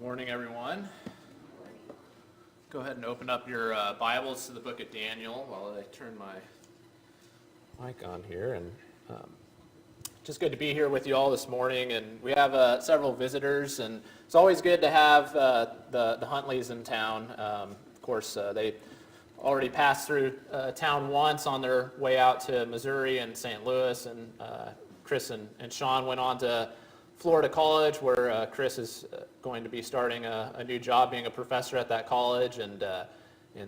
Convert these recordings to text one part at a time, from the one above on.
Morning, everyone. Go ahead and open up your Bibles to the book of Daniel while I turn my mic on here. And just good to be here with you all this morning. And we have several visitors, and it's always good to have the Huntleys in town. Of course, they already passed through town once on their way out to Missouri and St. Louis, and Chris and Sean went on to Florida College, where Chris is going to be starting a new job being a professor at that college, and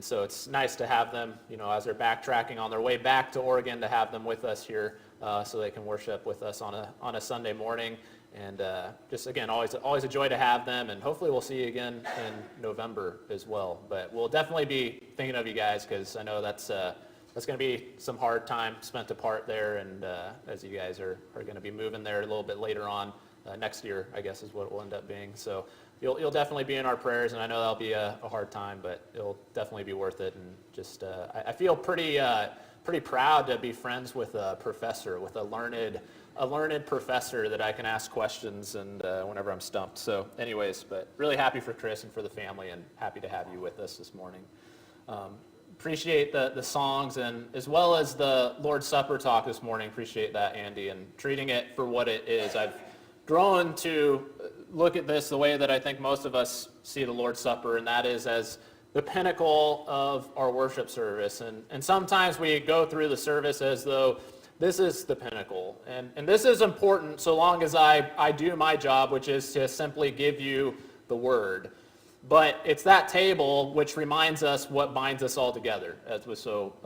so it's nice to have them, as they're backtracking on their way back to Oregon, to have them with us here so they can worship with us on a Sunday morning. And just again, always a joy to have them, and hopefully we'll see you again in November as well. But we'll definitely be thinking of you guys, because I know that's going to be some hard time spent apart there, and as you guys are going to be moving there a little bit later on. Next year, I guess, is what it will end up being. So you'll definitely be in our prayers, and I know that'll be a hard time, but it'll definitely be worth it. And just I feel pretty proud to be friends with a professor, with a learned professor that I can ask questions and whenever I'm stumped. So anyways, but really happy for Chris and for the family, and happy to have you with us this morning. Appreciate the songs, and as well as the Lord's Supper talk this morning. Appreciate that, Andy, and treating it for what it is. I've grown to look at this the way that I think most of us see the Lord's Supper, and that is as the pinnacle of our worship service. And sometimes we go through the service as though this is the pinnacle. And this is important so long as I do my job, which is to simply give you the word. But it's that table which reminds us what binds us all together, as was so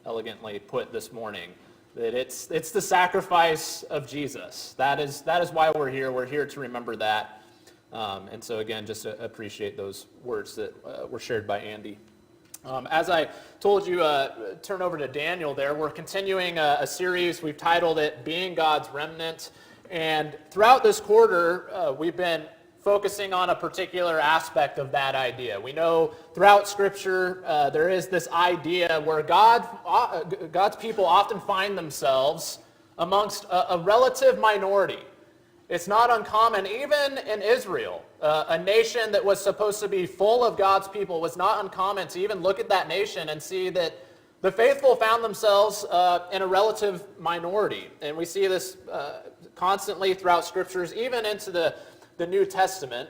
elegantly put this morning. That it's the sacrifice of Jesus. That is why we're here. We're here to remember that. And so again, just appreciate those words that were shared by Andy. As I told you, turn over to Daniel there. We're continuing a series. We've titled it Being God's Remnant. And throughout this quarter, we've been focusing on a particular aspect of that idea. We know throughout Scripture there is this idea where God's people often find themselves amongst a relative minority. It's not uncommon, even in Israel, a nation that was supposed to be full of God's people. It was not uncommon to even look at that nation and see that the faithful found themselves in a relative minority. And we see this constantly throughout Scriptures, even into the New Testament.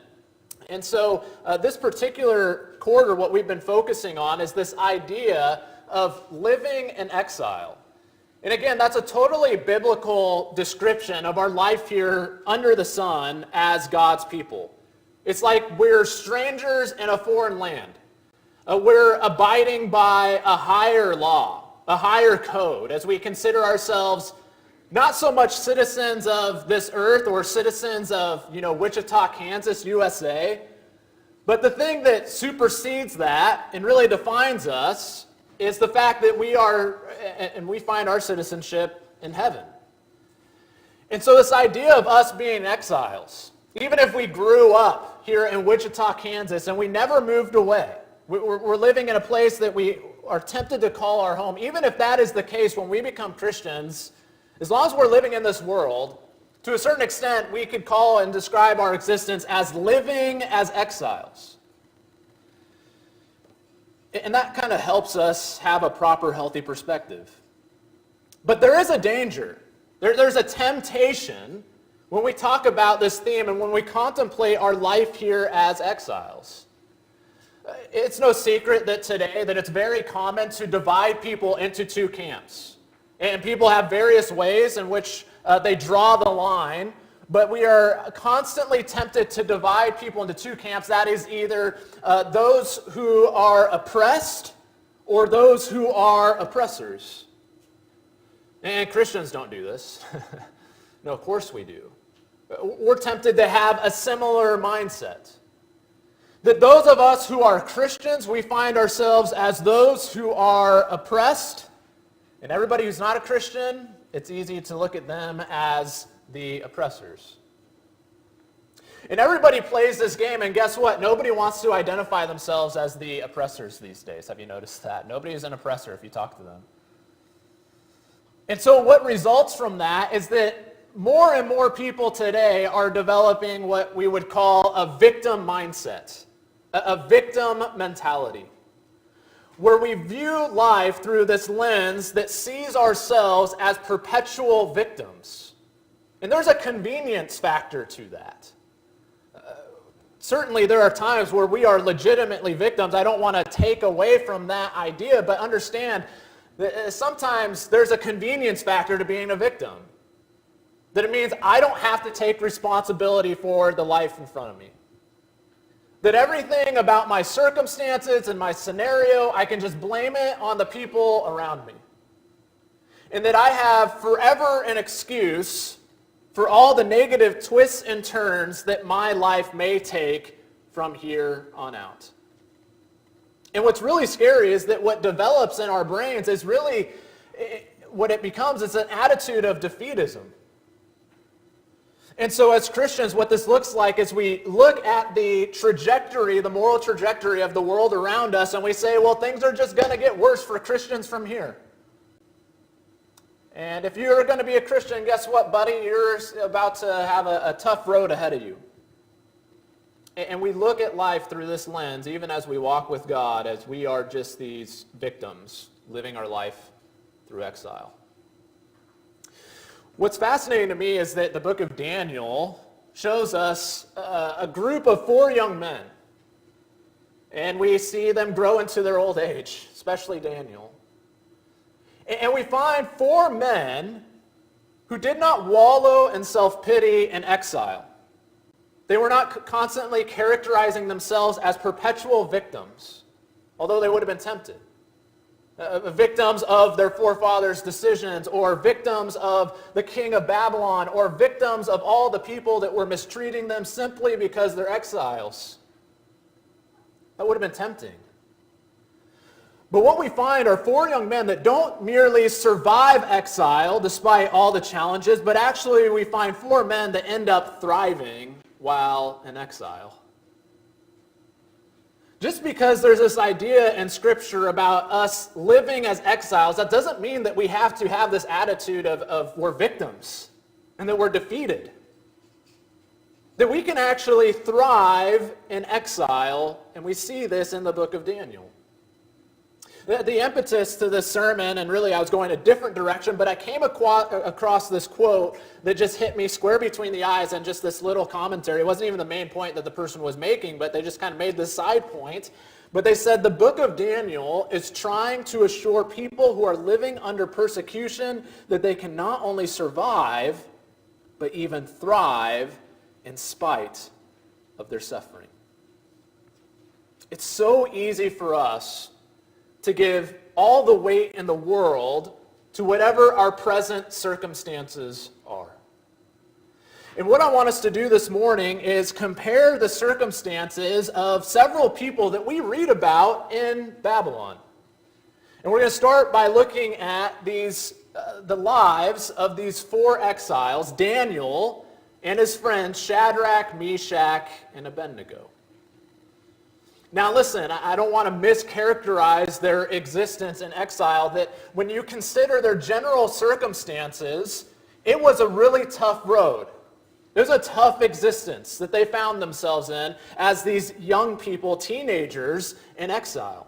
And so this particular quarter, what we've been focusing on is this idea of living in exile. And again, that's a totally biblical description of our life here under the sun as God's people. It's like we're strangers in a foreign land. We're abiding by a higher law, a higher code, as we consider ourselves not so much citizens of this earth or citizens of, Wichita, Kansas, USA, but the thing that supersedes that and really defines us is the fact that we find our citizenship in heaven. And so this idea of us being exiles, even if we grew up here in Wichita, Kansas, and we never moved away, we're living in a place that we are tempted to call our home, even if that is the case when we become Christians. As long as we're living in this world, to a certain extent, we could call and describe our existence as living as exiles. And that kind of helps us have a proper, healthy perspective. But there is a danger. There's a temptation when we talk about this theme and when we contemplate our life here as exiles. It's no secret that today that it's very common to divide people into two camps. And people have various ways in which they draw the line, but we are constantly tempted to divide people into two camps. That is either those who are oppressed or those who are oppressors. And Christians don't do this. No, of course we do. We're tempted to have a similar mindset. That those of us who are Christians, we find ourselves as those who are oppressed. And everybody who's not a Christian, it's easy to look at them as the oppressors. And everybody plays this game, and guess what? Nobody wants to identify themselves as the oppressors these days. Have you noticed that? Nobody is an oppressor if you talk to them. And so what results from that is that more and more people today are developing what we would call a victim mindset, a victim mentality, where we view life through this lens that sees ourselves as perpetual victims. And there's a convenience factor to that. Certainly there are times where we are legitimately victims. I don't want to take away from that idea, but understand that sometimes there's a convenience factor to being a victim. That it means I don't have to take responsibility for the life in front of me. That everything about my circumstances and my scenario, I can just blame it on the people around me. And that I have forever an excuse for all the negative twists and turns that my life may take from here on out. And what's really scary is that what develops in our brains is really, what it becomes is an attitude of defeatism. And so as Christians, what this looks like is we look at the trajectory, the moral trajectory of the world around us, and we say, well, things are just going to get worse for Christians from here. And if you're going to be a Christian, guess what, buddy? You're about to have a tough road ahead of you. And we look at life through this lens, even as we walk with God, as we are just these victims living our life through exile. What's fascinating to me is that the book of Daniel shows us a group of 4 young men. And we see them grow into their old age, especially Daniel. And we find 4 men who did not wallow in self-pity and exile. They were not constantly characterizing themselves as perpetual victims, although they would have been tempted. Victims of their forefathers' decisions, or victims of the king of Babylon, or victims of all the people that were mistreating them simply because they're exiles. That would have been tempting. But what we find are 4 young men that don't merely survive exile despite all the challenges, but actually we find 4 men that end up thriving while in exile. Just because there's this idea in Scripture about us living as exiles, that doesn't mean that we have to have this attitude of we're victims and that we're defeated. That we can actually thrive in exile, and we see this in the book of Daniel. The impetus to this sermon, and really I was going a different direction, but I came across this quote that just hit me square between the eyes, and just this little commentary. It wasn't even the main point that the person was making, but they just kind of made this side point. But they said the book of Daniel is trying to assure people who are living under persecution that they can not only survive, but even thrive in spite of their suffering. It's so easy for us to give all the weight in the world to whatever our present circumstances are. And what I want us to do this morning is compare the circumstances of several people that we read about in Babylon. And we're going to start by looking at the lives of these 4 exiles, Daniel and his friends Shadrach, Meshach, and Abednego. Now listen, I don't want to mischaracterize their existence in exile, that when you consider their general circumstances, it was a really tough road. It was a tough existence that they found themselves in as these young people, teenagers in exile.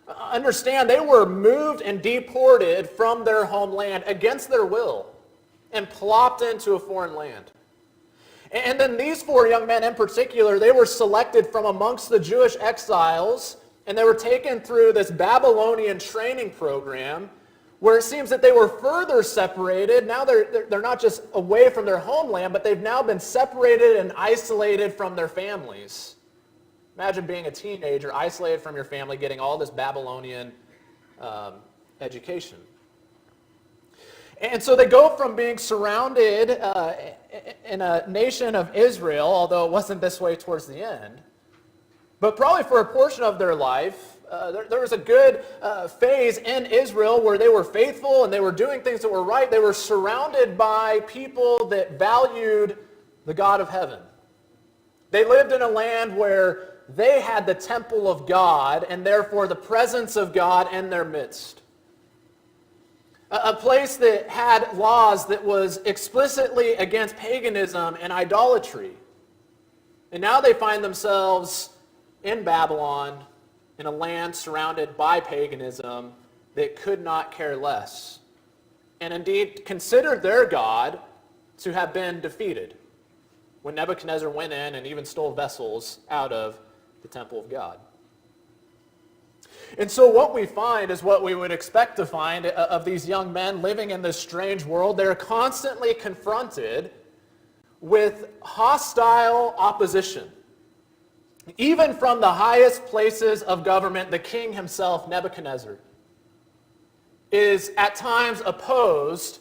Understand, they were moved and deported from their homeland against their will and plopped into a foreign land. And then these 4 young men in particular, they were selected from amongst the Jewish exiles, and they were taken through this Babylonian training program where it seems that they were further separated. Now they're not just away from their homeland, but they've now been separated and isolated from their families. Imagine being a teenager, isolated from your family, getting all this Babylonian education. And so they go from being surrounded in a nation of Israel, although it wasn't this way towards the end, but probably for a portion of their life, there was a good phase in Israel where they were faithful and they were doing things that were right. They were surrounded by people that valued the God of heaven. They lived in a land where they had the temple of God and therefore the presence of God in their midst. a place that had laws that was explicitly against paganism and idolatry. And now they find themselves in Babylon, in a land surrounded by paganism that could not care less, and indeed considered their God to have been defeated when Nebuchadnezzar went in and even stole vessels out of the temple of God. And so what we find is what we would expect to find of these young men living in this strange world. They're constantly confronted with hostile opposition. Even from the highest places of government, the king himself, Nebuchadnezzar, is at times opposed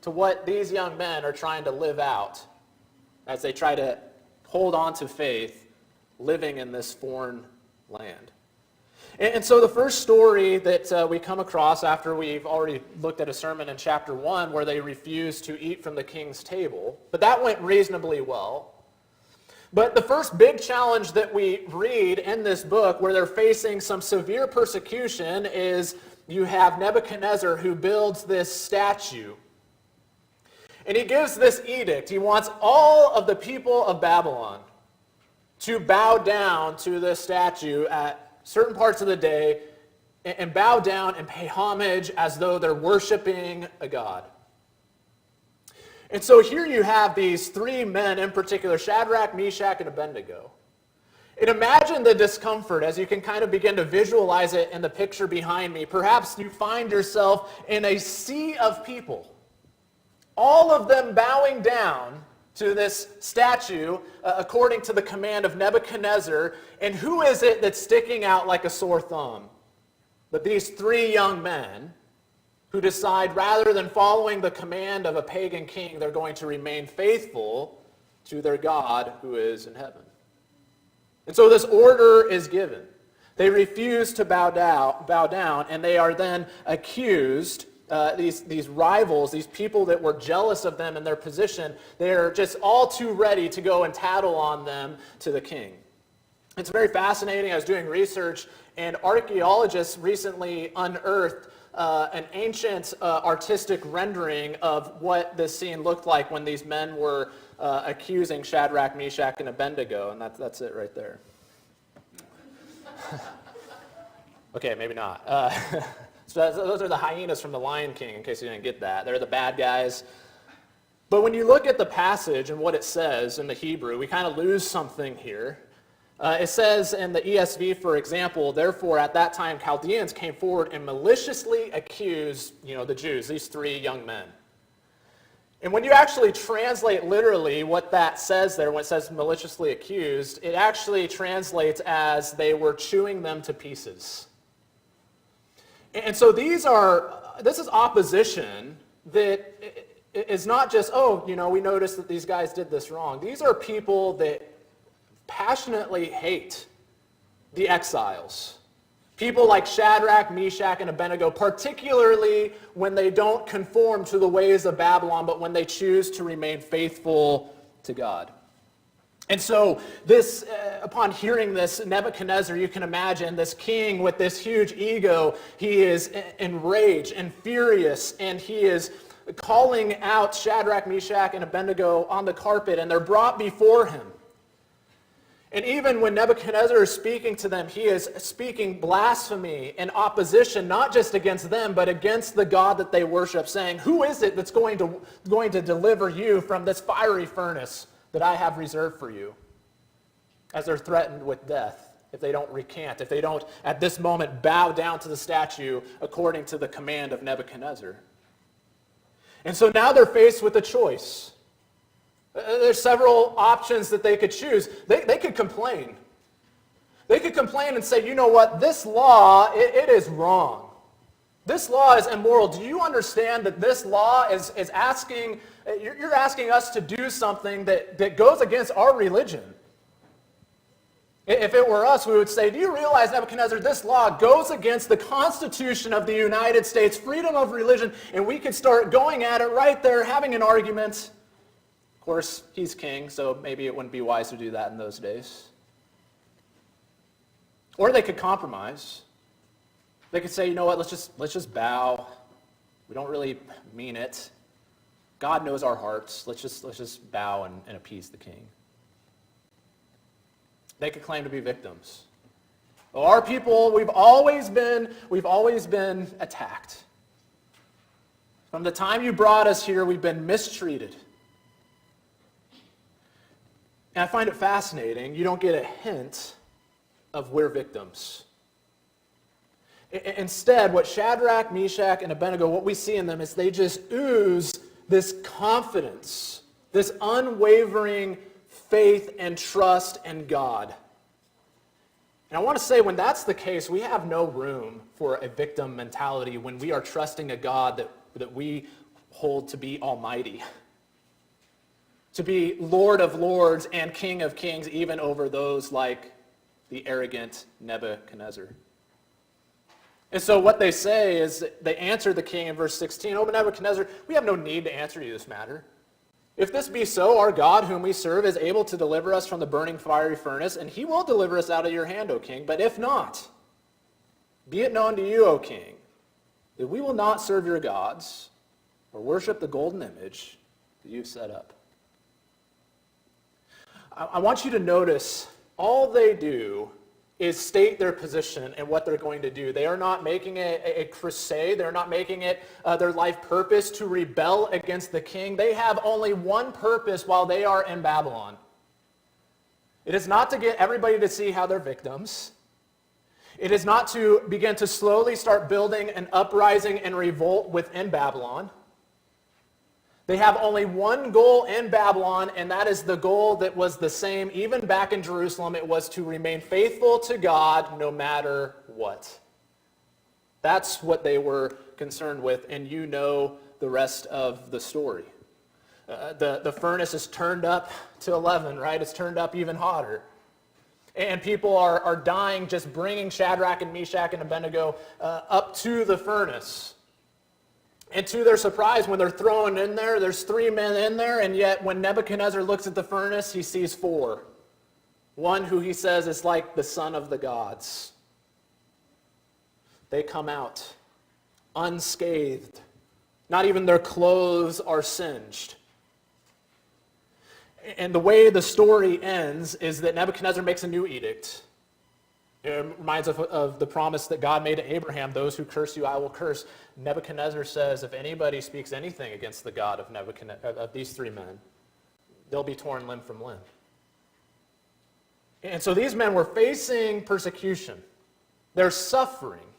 to what these young men are trying to live out as they try to hold on to faith living in this foreign land. And so the first story that we come across after we've already looked at a sermon in chapter 1 where they refused to eat from the king's table, but that went reasonably well. But the first big challenge that we read in this book where they're facing some severe persecution is you have Nebuchadnezzar who builds this statue. And he gives this edict. He wants all of the people of Babylon to bow down to this statue at certain parts of the day and bow down and pay homage as though they're worshiping a god. And so here you have these three men in particular, Shadrach, Meshach, and Abednego. And imagine the discomfort as you can kind of begin to visualize it in the picture behind me. Perhaps you find yourself in a sea of people, all of them bowing down to this statue according to the command of Nebuchadnezzar. And who is it that's sticking out like a sore thumb? But these three young men who decide rather than following the command of a pagan king, they're going to remain faithful to their God who is in heaven. And so this order is given. They refuse to bow down, and they are then accused. These rivals, these people that were jealous of them and their position, they're just all too ready to go and tattle on them to the king. It's very fascinating. I was doing research, and archaeologists recently unearthed an ancient artistic rendering of what this scene looked like when these men were accusing Shadrach, Meshach, and Abednego, and that's it right there. Okay, maybe not. So those are the hyenas from The Lion King, in case you didn't get that. They're the bad guys. But when you look at the passage and what it says in the Hebrew, we kind of lose something here. It says in the ESV, for example, therefore at that time Chaldeans came forward and maliciously accused, the Jews, these three young men. And when you actually translate literally what that says there, when it says maliciously accused, it actually translates as they were chewing them to pieces. And so this is opposition that is not just, we noticed that these guys did this wrong. These are people that passionately hate the exiles. People like Shadrach, Meshach, and Abednego, particularly when they don't conform to the ways of Babylon, but when they choose to remain faithful to God. And so this, upon hearing this, Nebuchadnezzar, you can imagine this king with this huge ego, he is enraged and furious, and he is calling out Shadrach, Meshach, and Abednego on the carpet, and they're brought before him. And even when Nebuchadnezzar is speaking to them, he is speaking blasphemy and opposition, not just against them, but against the God that they worship, saying, who is it that's going to deliver you from this fiery furnace that I have reserved for you? As they're threatened with death if they don't recant, if they don't at this moment bow down to the statue according to the command of Nebuchadnezzar. And so now they're faced with a choice. There's several options that they could choose. They could complain. They could complain and say, you know what, this law, it is wrong. This law is immoral. Do you understand that this law is asking, you're asking us to do something that goes against our religion? If it were us, we would say, do you realize, Nebuchadnezzar, this law goes against the Constitution of the United States, freedom of religion, and we could start going at it right there, having an argument. Of course, he's king, so maybe it wouldn't be wise to do that in those days. Or they could compromise. They could say, you know what, let's just bow. We don't really mean it. God knows our hearts. Let's just bow and appease the king. They could claim to be victims. Well, our people, we've always been attacked. From the time you brought us here, we've been mistreated. And I find it fascinating, you don't get a hint of we're victims. Instead, what Shadrach, Meshach, and Abednego, what we see in them is they just ooze this confidence, this unwavering faith and trust in God. And I want to say, when that's the case, we have no room for a victim mentality when we are trusting a God that we hold to be almighty, to be Lord of lords and King of kings, even over those like the arrogant Nebuchadnezzar. And so what they say is, they answer the king in verse 16, "O Nebuchadnezzar, we have no need to answer you this matter. If this be so, our God whom we serve is able to deliver us from the burning fiery furnace, and he will deliver us out of your hand, O king. But if not, be it known to you, O king, that we will not serve your gods or worship the golden image that you've set up." I want you to notice all they do is state their position and what they're going to do. They are not making a crusade. They're not making it their life purpose to rebel against the king. They have only one purpose while they are in Babylon. It is not to get everybody to see how they're victims. It is not to begin to slowly start building an uprising and revolt within Babylon. They have only one goal in Babylon, and that is the goal that was the same even back in Jerusalem. It was to remain faithful to God no matter what. That's what they were concerned with, and you know the rest of the story. The furnace is turned up to 11, right? It's turned up even hotter. And people are dying just bringing Shadrach and Meshach and Abednego up to the furnace. And to their surprise, when they're thrown in there, there's 3 men in there, and yet when Nebuchadnezzar looks at the furnace, he sees 4. One who he says is like the son of the gods. They come out unscathed. Not even their clothes are singed. And the way the story ends is that Nebuchadnezzar makes a new edict. It reminds us of the promise that God made to Abraham, "Those who curse you, I will curse." Nebuchadnezzar says, if anybody speaks anything against the God of these 3 men, they'll be torn limb from limb. And so these men were facing persecution. They're suffering.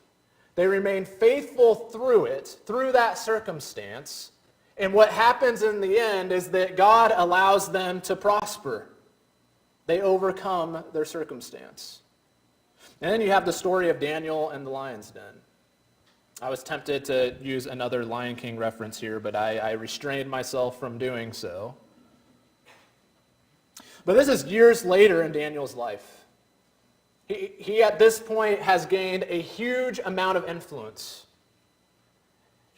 They remain faithful through it, through that circumstance. And what happens in the end is that God allows them to prosper. They overcome their circumstance. And then you have the story of Daniel and the lion's den. I was tempted to use another Lion King reference here, but I restrained myself from doing so. But this is years later in Daniel's life. He at this point has gained a huge amount of influence.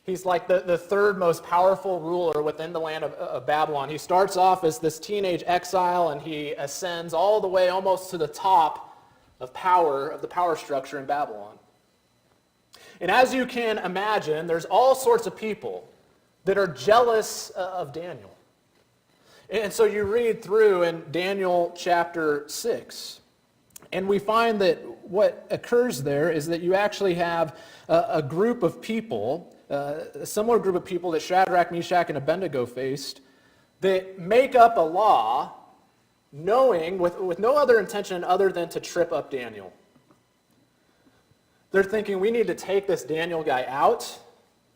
He's like the third most powerful ruler within the land of Babylon. He starts off as this teenage exile, and he ascends all the way almost to the top of the power structure in Babylon. And as you can imagine, there's all sorts of people that are jealous of Daniel. And so you read through in Daniel chapter 6, and we find that what occurs there is that you actually have a group of people, a similar group of people that Shadrach, Meshach, and Abednego faced, that make up a law knowing, with no other intention other than to trip up Daniel. They're thinking, we need to take this Daniel guy out.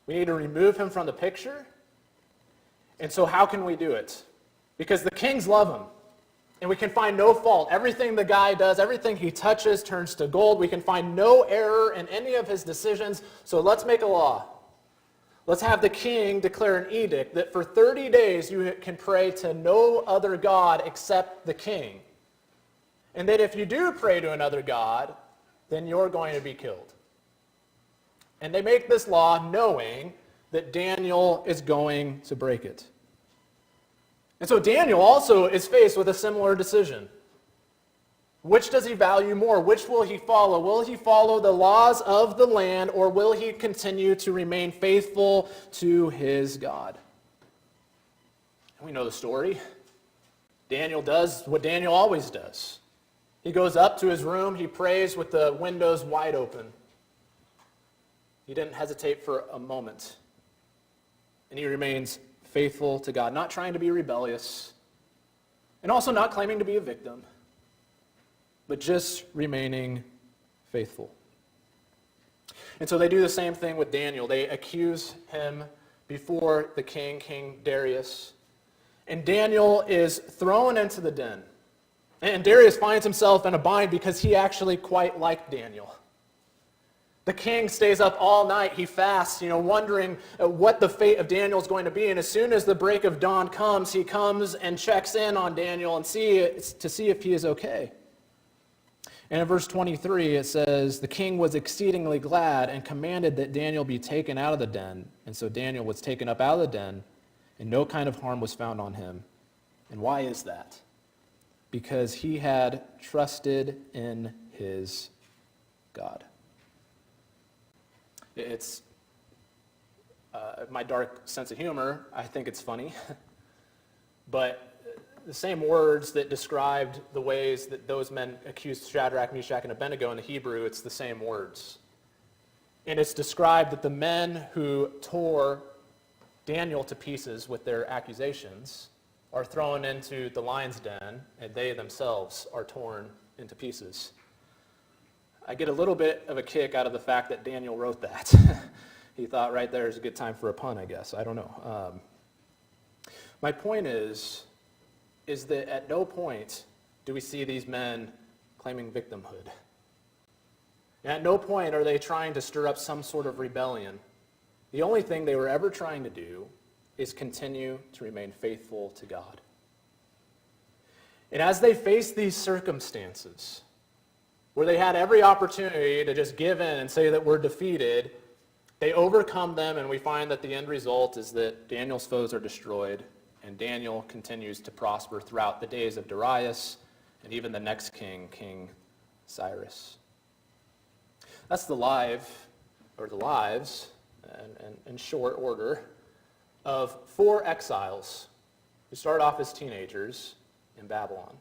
We need to remove him from the picture. And so how can we do it? Because the kings love him. And we can find no fault. Everything the guy does, everything he touches turns to gold. We can find no error in any of his decisions. So let's make a law. Let's have the king declare an edict that for 30 days you can pray to no other god except the king. And that if you do pray to another god, then you're going to be killed. And they make this law knowing that Daniel is going to break it. And so Daniel also is faced with a similar decision. Which does he value more? Which will he follow? Will he follow the laws of the land, or will he continue to remain faithful to his God? And we know the story. Daniel does what Daniel always does. He goes up to his room, he prays with the windows wide open. He didn't hesitate for a moment. And he remains faithful to God, not trying to be rebellious, and also not claiming to be a victim, but just remaining faithful. And so they do the same thing with Daniel. They accuse him before the king, King Darius. And Daniel is thrown into the den. And Darius finds himself in a bind because he actually quite liked Daniel. The king stays up all night. He fasts, wondering what the fate of Daniel is going to be. And as soon as the break of dawn comes, he comes and checks in on Daniel to see if he is okay. And in verse 23, it says, "The king was exceedingly glad and commanded that Daniel be taken out of the den. And so Daniel was taken up out of the den, and no kind of harm was found on him." And why is that? Because he had trusted in his God. It's my dark sense of humor. I think it's funny. But the same words that described the ways that those men accused Shadrach, Meshach, and Abednego in the Hebrew, it's the same words. And it's described that the men who tore Daniel to pieces with their accusations are thrown into the lion's den, and they themselves are torn into pieces. I get a little bit of a kick out of the fact that Daniel wrote that. He thought right there is a good time for a pun, I guess. I don't know. My point is that at no point do we see these men claiming victimhood. At no point are they trying to stir up some sort of rebellion. The only thing they were ever trying to do is continue to remain faithful to God. And as they face these circumstances, where they had every opportunity to just give in and say that we're defeated, they overcome them, and we find that the end result is that Daniel's foes are destroyed, and Daniel continues to prosper throughout the days of Darius and even the next king, King Cyrus. That's the lives, in short order, of 4 exiles who start off as teenagers in Babylon.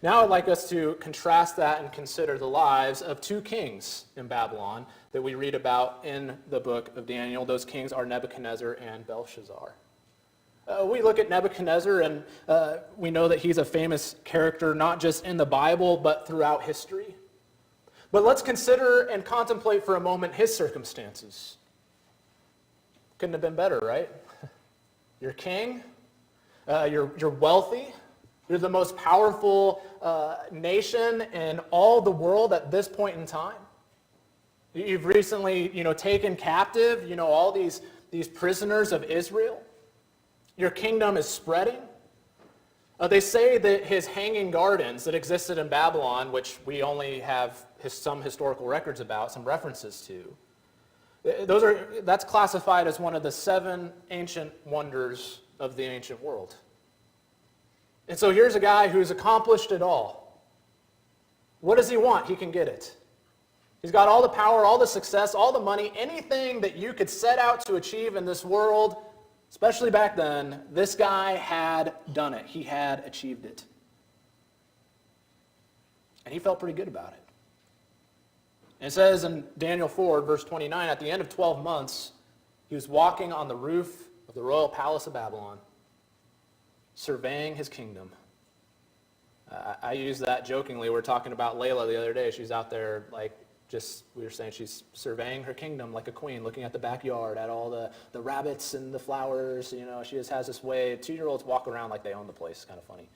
Now I'd like us to contrast that and consider the lives of 2 kings in Babylon that we read about in the book of Daniel. Those kings are Nebuchadnezzar and Belshazzar. We look at Nebuchadnezzar and we know that he's a famous character not just in the Bible but throughout history. But let's consider and contemplate for a moment his circumstances. Couldn't have been better, right? You're king, you're wealthy, you're the most powerful nation in all the world at this point in time. You've recently, taken captive, all these prisoners of Israel. Your kingdom is spreading. They say that his hanging gardens that existed in Babylon, which we only have some historical records about, some references to, that's classified as one of the 7 ancient wonders of the ancient world. And so here's a guy who's accomplished it all. What does he want? He can get it. He's got all the power, all the success, all the money, anything that you could set out to achieve in this world, especially back then, this guy had done it. He had achieved it. And he felt pretty good about it. And it says in Daniel 4, verse 29, at the end of 12 months, he was walking on the roof of the royal palace of Babylon, surveying his kingdom. I use that jokingly. We were talking about Layla the other day. She's out there we were saying she's surveying her kingdom like a queen, looking at the backyard, at all the rabbits and the flowers. She just has this way. 2-year-olds walk around like they own the place. It's kind of funny.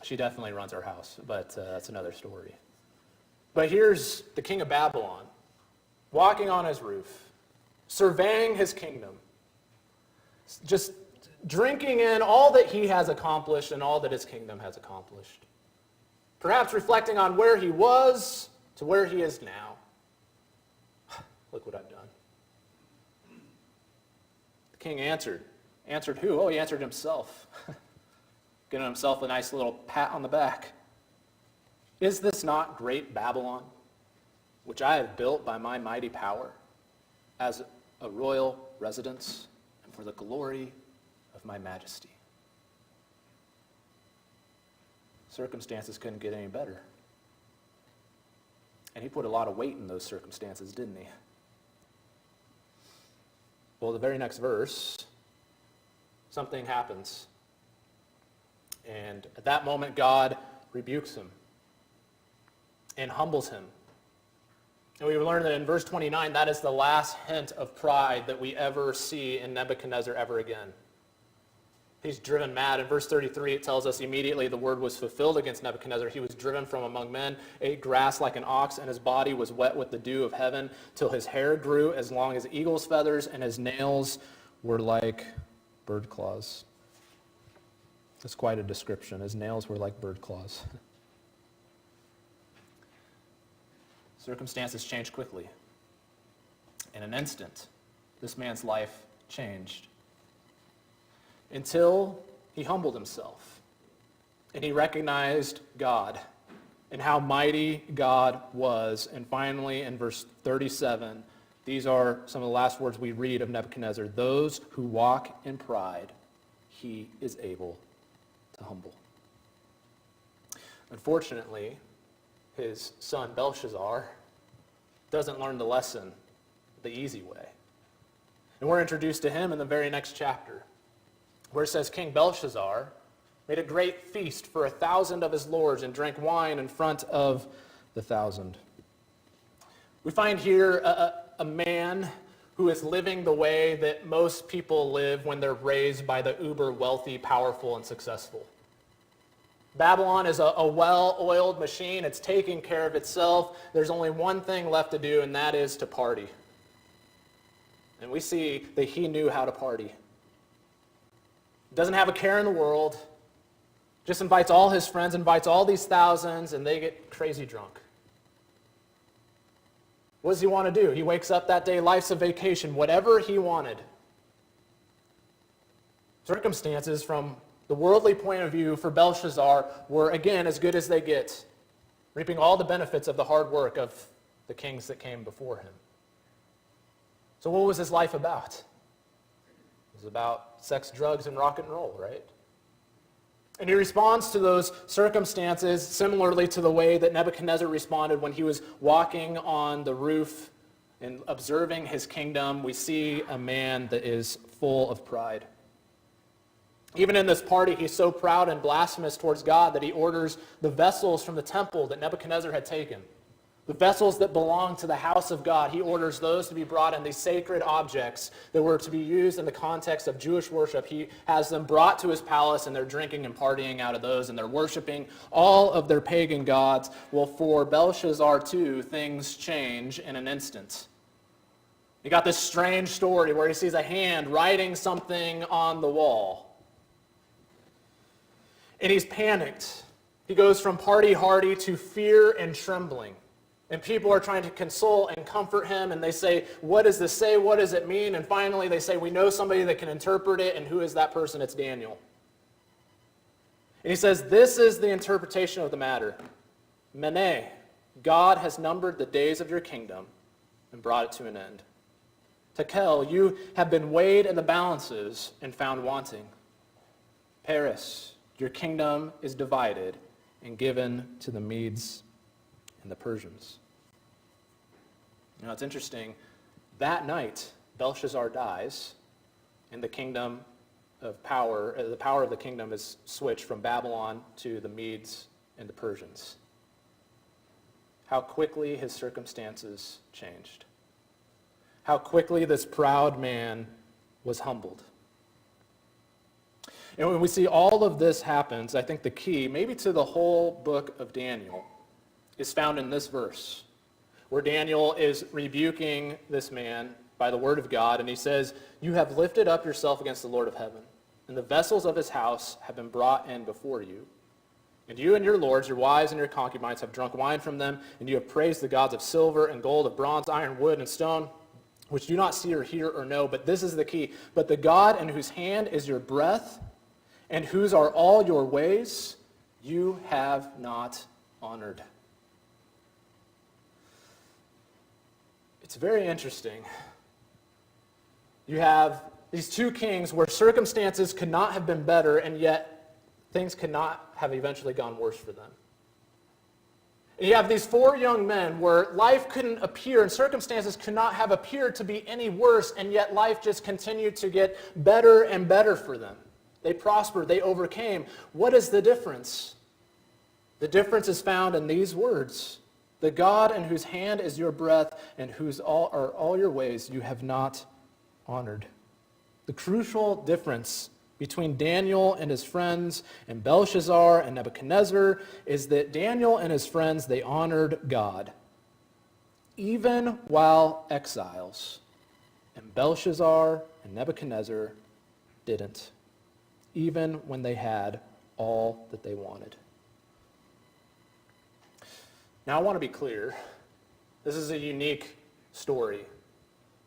She definitely runs her house, but that's another story. But here's the king of Babylon, walking on his roof, surveying his kingdom, just drinking in all that he has accomplished and all that his kingdom has accomplished. Perhaps reflecting on where he was to where he is now. Look what I've done. The king answered. Answered who? Oh, he answered himself. giving himself a nice little pat on the back. Is this not great Babylon, which I have built by my mighty power, as a royal residence and for the glory of my majesty? Circumstances couldn't get any better. And he put a lot of weight in those circumstances, didn't he? Well, the very next verse, something happens. And at that moment, God rebukes him and humbles him. And we learn that in verse 29, that is the last hint of pride that we ever see in Nebuchadnezzar ever again. He's driven mad. In verse 33, it tells us immediately the word was fulfilled against Nebuchadnezzar. He was driven from among men, ate grass like an ox, and his body was wet with the dew of heaven, till his hair grew as long as eagle's feathers, and his nails were like bird claws. That's quite a description. His nails were like bird claws. Circumstances changed quickly. In an instant, this man's life changed. Until he humbled himself and he recognized God and how mighty God was. And finally, in verse 37, these are some of the last words we read of Nebuchadnezzar. Those who walk in pride, he is able to humble. Unfortunately, his son Belshazzar doesn't learn the lesson the easy way. And we're introduced to him in the very next chapter, where it says, King Belshazzar made a great feast for 1,000 of his lords and drank wine in front of the 1,000. We find here a man who is living the way that most people live when they're raised by the uber wealthy, powerful, and successful. Babylon is a well-oiled machine. It's taking care of itself. There's only one thing left to do, and that is to party. And we see that he knew how to party. Doesn't have a care in the world, just invites all his friends, invites all these thousands, and they get crazy drunk. What does he want to do? He wakes up that day, life's a vacation, whatever he wanted. Circumstances from the worldly point of view for Belshazzar were, again, as good as they get, reaping all the benefits of the hard work of the kings that came before him. So what was his life about? It was about sex, drugs, and rock and roll, right? And he responds to those circumstances similarly to the way that Nebuchadnezzar responded when he was walking on the roof and observing his kingdom. We see a man that is full of pride. Even in this party, he's so proud and blasphemous towards God that he orders the vessels from the temple that Nebuchadnezzar had taken, the vessels that belonged to the house of God, he orders those to be brought in, these sacred objects that were to be used in the context of Jewish worship. He has them brought to his palace, and they're drinking and partying out of those, and they're worshiping all of their pagan gods. Well, for Belshazzar, too, things change in an instant. You got this strange story where he sees a hand writing something on the wall. And he's panicked. He goes from party hardy to fear and trembling. And people are trying to console and comfort him, and they say, what does this say? What does it mean? And finally they say, we know somebody that can interpret it, and who is that person? It's Daniel. And he says, this is the interpretation of the matter. Mene, God has numbered the days of your kingdom and brought it to an end. Tekel, you have been weighed in the balances and found wanting. Paris, your kingdom is divided and given to the Medes and the Persians. You know, it's interesting. That night, Belshazzar dies, and the kingdom of power, the power of the kingdom is switched from Babylon to the Medes and the Persians. How quickly his circumstances changed. How quickly this proud man was humbled. And when we see all of this happens, I think the key, maybe to the whole book of Daniel, is found in this verse, where Daniel is rebuking this man by the word of God, and he says, you have lifted up yourself against the Lord of heaven, and the vessels of his house have been brought in before you. And you and your lords, your wives and your concubines have drunk wine from them, and you have praised the gods of silver and gold, of bronze, iron, wood, and stone, which do not see or hear or know. But this is the key. But the God in whose hand is your breath and whose are all your ways, you have not honored. It's very interesting. You have these two kings where circumstances could not have been better, and yet things could not have eventually gone worse for them. And you have these four young men where life couldn't appear and circumstances could not have appeared to be any worse, and yet life just continued to get better and better for them. They prospered, they overcame. What is the difference? The difference is found in these words. The God in whose hand is your breath and whose are all your ways you have not honored. The crucial difference between Daniel and his friends and Belshazzar and Nebuchadnezzar is that Daniel and his friends, they honored God, even while exiles. And Belshazzar and Nebuchadnezzar didn't, even when they had all that they wanted. Now, I want to be clear. This is a unique story.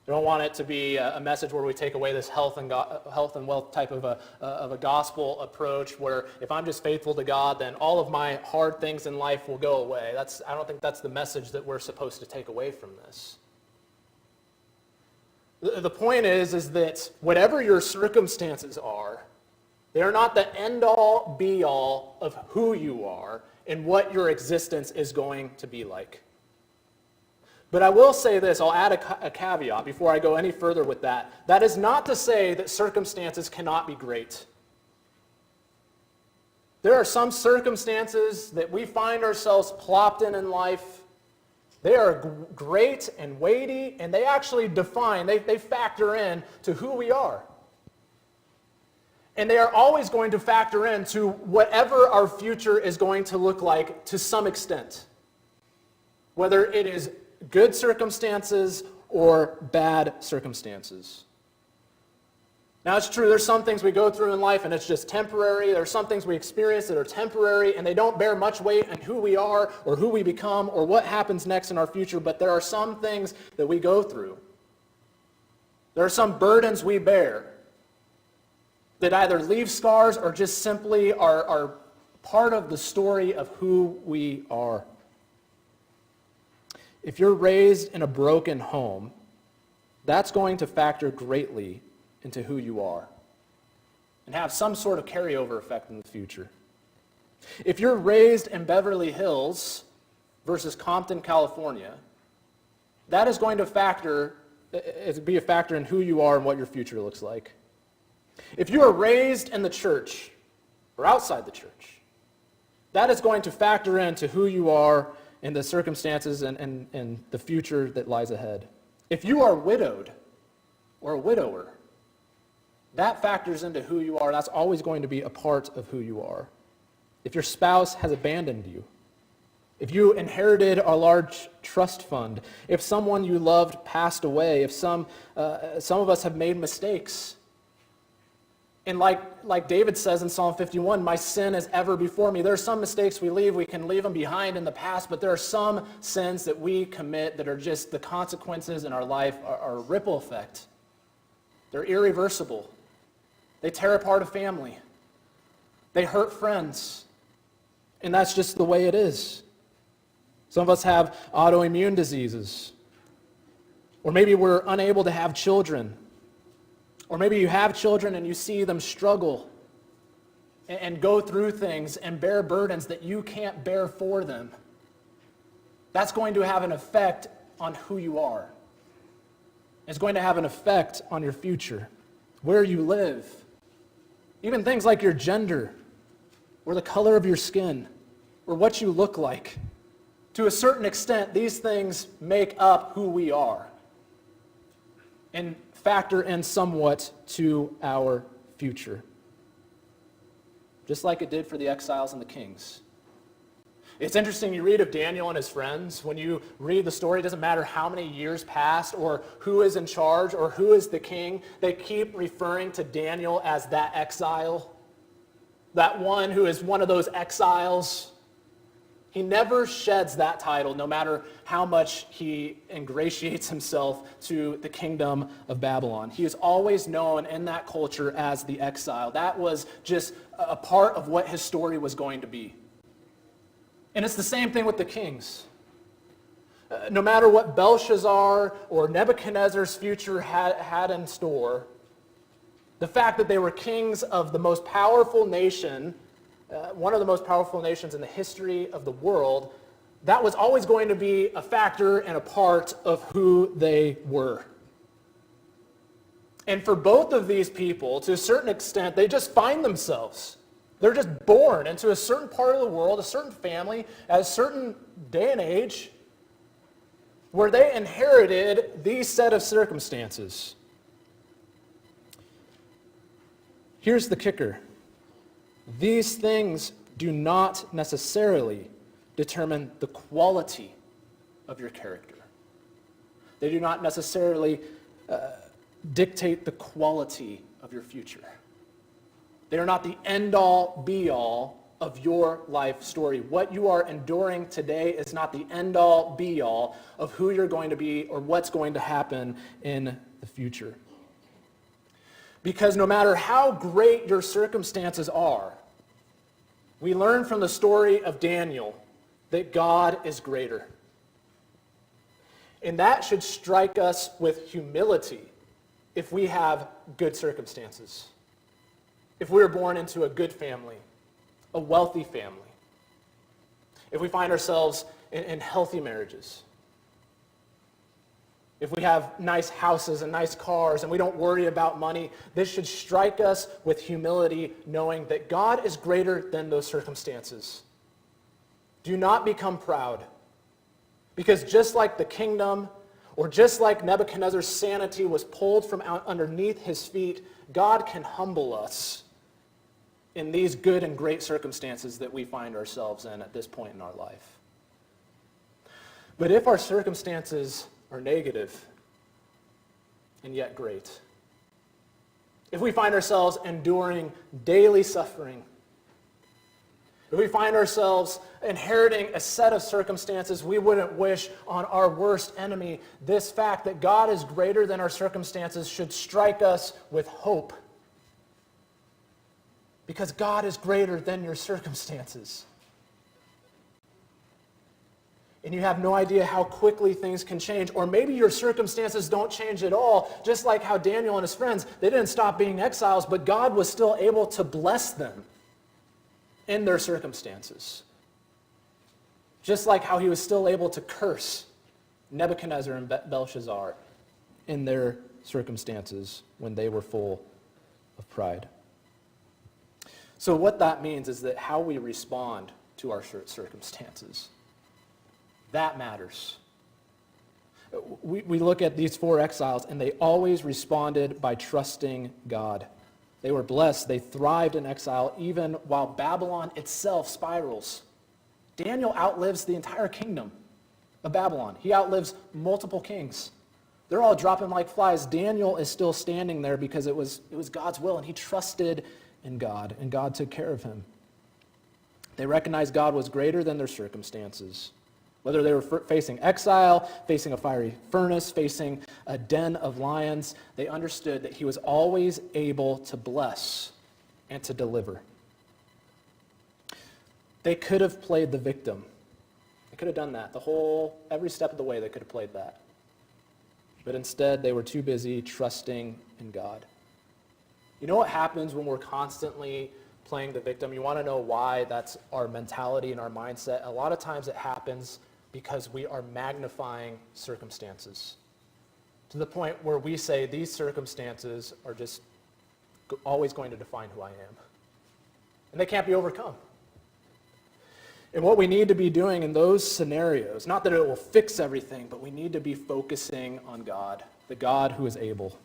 I don't want it to be a message where we take away this health and wealth type of a gospel approach where if I'm just faithful to God, then all of my hard things in life will go away. I don't think that's the message that we're supposed to take away from this. The point is that whatever your circumstances are, they are not the end-all, be-all of who you are and what your existence is going to be like. But I will say this, I'll add a caveat before I go any further with that. That is not to say that circumstances cannot be great. There are some circumstances that we find ourselves plopped in life. They are great and weighty, and they actually define, they factor in to who we are. And they are always going to factor into whatever our future is going to look like to some extent. Whether it is good circumstances or bad circumstances. Now, it's true, there's some things we go through in life and it's just temporary. There's some things we experience that are temporary and they don't bear much weight on who we are or who we become or what happens next in our future, but there are some things that we go through. There are some burdens we bear that either leave scars or just simply are part of the story of who we are. If you're raised in a broken home, that's going to factor greatly into who you are and have some sort of carryover effect in the future. If you're raised in Beverly Hills versus Compton, California, that is going to be a factor in who you are and what your future looks like. If you are raised in the church or outside the church, that is going to factor into who you are and the circumstances and the future that lies ahead. If you are widowed or a widower, that factors into who you are. That's always going to be a part of who you are. If your spouse has abandoned you, if you inherited a large trust fund, if someone you loved passed away, if some of us have made mistakes, and like David says in Psalm 51, my sin is ever before me. There are some mistakes we can leave them behind in the past, but there are some sins that we commit that are just the consequences in our life are a ripple effect. They're irreversible. They tear apart a family. They hurt friends. And that's just the way it is. Some of us have autoimmune diseases. Or maybe we're unable to have children. Or maybe you have children and you see them struggle and go through things and bear burdens that you can't bear for them. That's going to have an effect on who you are. It's going to have an effect on your future, where you live, even things like your gender, or the color of your skin, or what you look like. To a certain extent, these things make up who we are and factor in somewhat to our future, just like it did for the exiles and the kings. It's interesting, you read of Daniel and his friends. When you read the story, it doesn't matter how many years passed or who is in charge or who is the king. They keep referring to Daniel as that exile, that one who is one of those exiles. He never sheds that title, no matter how much he ingratiates himself to the kingdom of Babylon. He is always known in that culture as the exile. That was just a part of what his story was going to be. And it's the same thing with the kings. No matter what Belshazzar or Nebuchadnezzar's future had in store, the fact that they were kings of the most powerful nation, one of the most powerful nations in the history of the world, that was always going to be a factor and a part of who they were. And for both of these people, to a certain extent, they just find themselves. They're just born into a certain part of the world, a certain family, at a certain day and age, where they inherited these set of circumstances. Here's the kicker. These things do not necessarily determine the quality of your character. They do not necessarily dictate the quality of your future. They are not the end-all, be-all of your life story. What you are enduring today is not the end-all, be-all of who you're going to be or what's going to happen in the future. Because no matter how great your circumstances are, we learn from the story of Daniel that God is greater. And that should strike us with humility if we have good circumstances. If we were born into a good family, a wealthy family. If we find ourselves in healthy marriages. If we have nice houses and nice cars and we don't worry about money, this should strike us with humility, knowing that God is greater than those circumstances. Do not become proud. Because just like the kingdom, or just like Nebuchadnezzar's sanity was pulled from out underneath his feet, God can humble us in these good and great circumstances that we find ourselves in at this point in our life. But if our circumstances are negative and yet great, if we find ourselves enduring daily suffering, if we find ourselves inheriting a set of circumstances we wouldn't wish on our worst enemy, this fact that God is greater than our circumstances should strike us with hope. Because God is greater than your circumstances. And you have no idea how quickly things can change. Or maybe your circumstances don't change at all, just like how Daniel and his friends, they didn't stop being exiles, but God was still able to bless them in their circumstances. Just like how he was still able to curse Nebuchadnezzar and Belshazzar in their circumstances when they were full of pride. So what that means is that how we respond to our circumstances, that matters. We look at these four exiles, and they always responded by trusting God. They were blessed. They thrived in exile, even while Babylon itself spirals. Daniel outlives the entire kingdom of Babylon. He outlives multiple kings. They're all dropping like flies. Daniel is still standing there because it was God's will, and he trusted in God, and God took care of him. They recognized God was greater than their circumstances. Whether they were facing exile, facing a fiery furnace, facing a den of lions, they understood that he was always able to bless and to deliver. They could have played the victim. They could have done that. Every step of the way they could have played that. But instead, they were too busy trusting in God. You know what happens when we're constantly playing the victim? You want to know why that's our mentality and our mindset? A lot of times it happens because we are magnifying circumstances to the point where we say these circumstances are just always going to define who I am. And they can't be overcome. And what we need to be doing in those scenarios, not that it will fix everything, but we need to be focusing on God, the God who is able.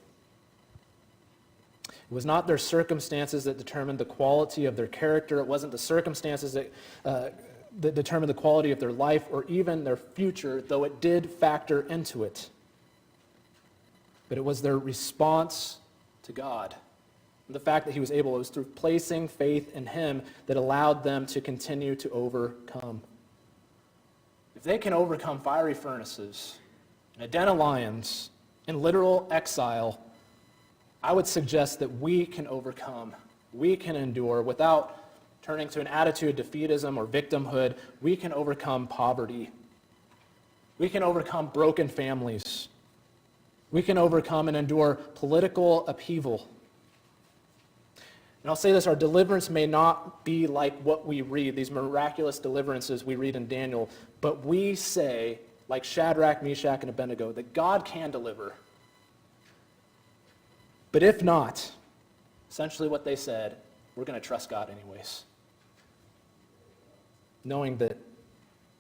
It was not their circumstances that determined the quality of their character. It wasn't the circumstances that determined the quality of their life or even their future, though it did factor into it. But it was their response to God. And the fact that he was able, it was through placing faith in him that allowed them to continue to overcome. if they can overcome fiery furnaces, and a den of lions, and literal exile, I would suggest that we can overcome, we can endure without turning to an attitude of defeatism or victimhood. We can overcome poverty. We can overcome broken families. We can overcome and endure political upheaval. And I'll say this, our deliverance may not be like what we read, these miraculous deliverances we read in Daniel, but we say, like Shadrach, Meshach, and Abednego, that God can deliver. But if not, essentially what they said, we're going to trust God anyways. Knowing that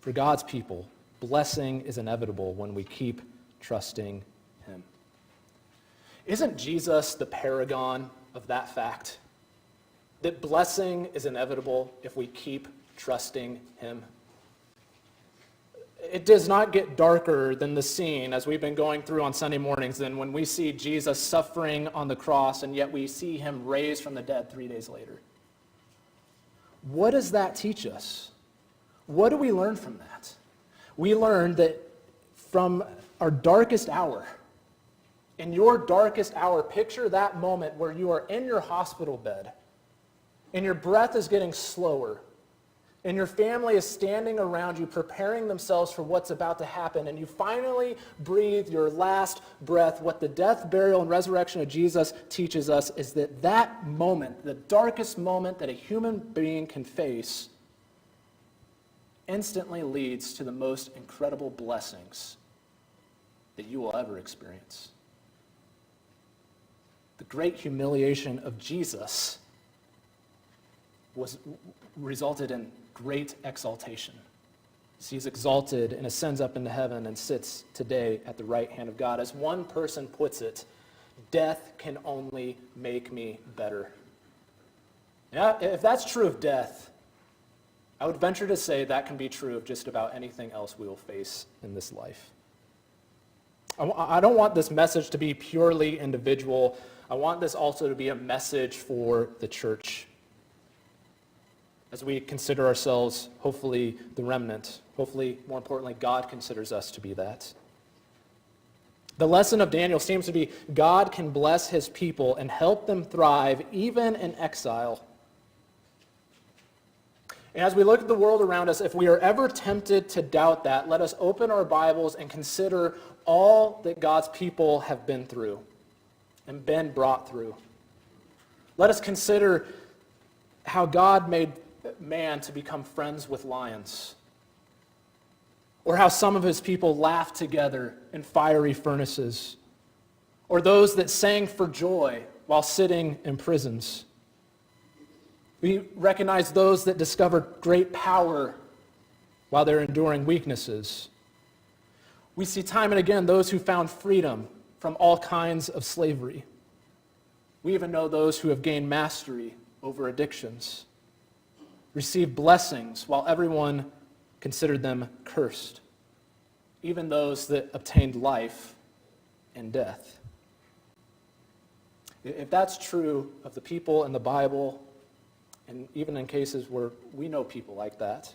for God's people, blessing is inevitable when we keep trusting Him. Isn't Jesus the paragon of that fact? That blessing is inevitable if we keep trusting Him? It does not get darker than the scene, as we've been going through on Sunday mornings, than when we see Jesus suffering on the cross, and yet we see Him raised from the dead 3 days later. What does that teach us? What do we learn from that? We learn that from our darkest hour, in your darkest hour, picture that moment where you are in your hospital bed, and your breath is getting slower, and your family is standing around you preparing themselves for what's about to happen, and you finally breathe your last breath. What the death, burial, and resurrection of Jesus teaches us is that that moment, the darkest moment that a human being can face, instantly leads to the most incredible blessings that you will ever experience. The great humiliation of Jesus resulted in great exaltation. He's exalted and ascends up into heaven and sits today at the right hand of God. As one person puts it, death can only make me better. Now, if that's true of death, I would venture to say that can be true of just about anything else we will face in this life. I don't want this message to be purely individual. I want this also to be a message for the church. As we consider ourselves, hopefully, the remnant. Hopefully, more importantly, God considers us to be that. The lesson of Daniel seems to be God can bless His people and help them thrive even in exile. And as we look at the world around us, if we are ever tempted to doubt that, let us open our Bibles and consider all that God's people have been through and been brought through. Let us consider how God made man to become friends with lions, or how some of His people laughed together in fiery furnaces, or those that sang for joy while sitting in prisons. We recognize those that discovered great power while they're enduring weaknesses. We see time and again those who found freedom from all kinds of slavery. We even know those who have gained mastery over addictions, received blessings while everyone considered them cursed, even those that obtained life and death. If that's true of the people in the Bible, and even in cases where we know people like that,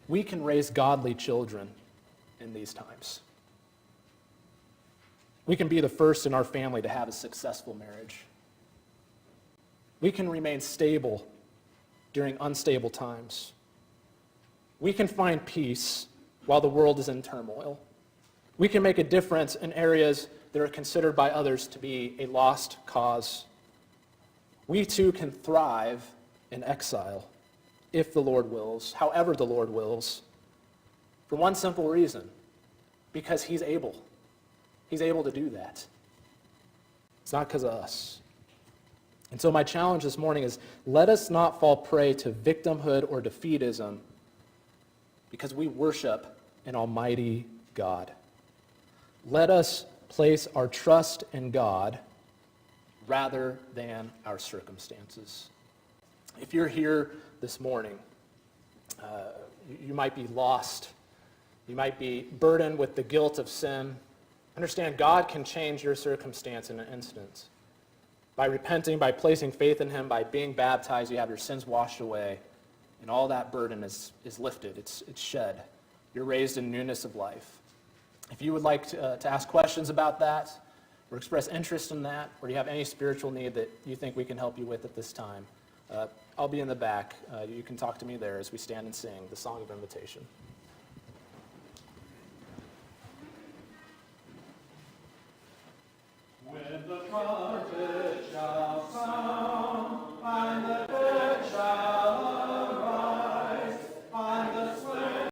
we can raise godly children in these times. We can be the first in our family to have a successful marriage. We can remain stable during unstable times. We can find peace while the world is in turmoil. We can make a difference in areas that are considered by others to be a lost cause. We too can thrive in exile if the Lord wills, however the Lord wills, for one simple reason, because He's able. He's able to do that. It's not because of us. And so my challenge this morning is, let us not fall prey to victimhood or defeatism because we worship an almighty God. Let us place our trust in God rather than our circumstances. If you're here this morning, you might be lost. You might be burdened with the guilt of sin. Understand, God can change your circumstance in an instant. By repenting, by placing faith in Him, by being baptized, you have your sins washed away. and all that burden is lifted, it's shed. You're raised in newness of life. If you would like to ask questions about that, or express interest in that, or you have any spiritual need that you think we can help you with at this time, I'll be in the back. You can talk to me there as we stand and sing the song of invitation. When the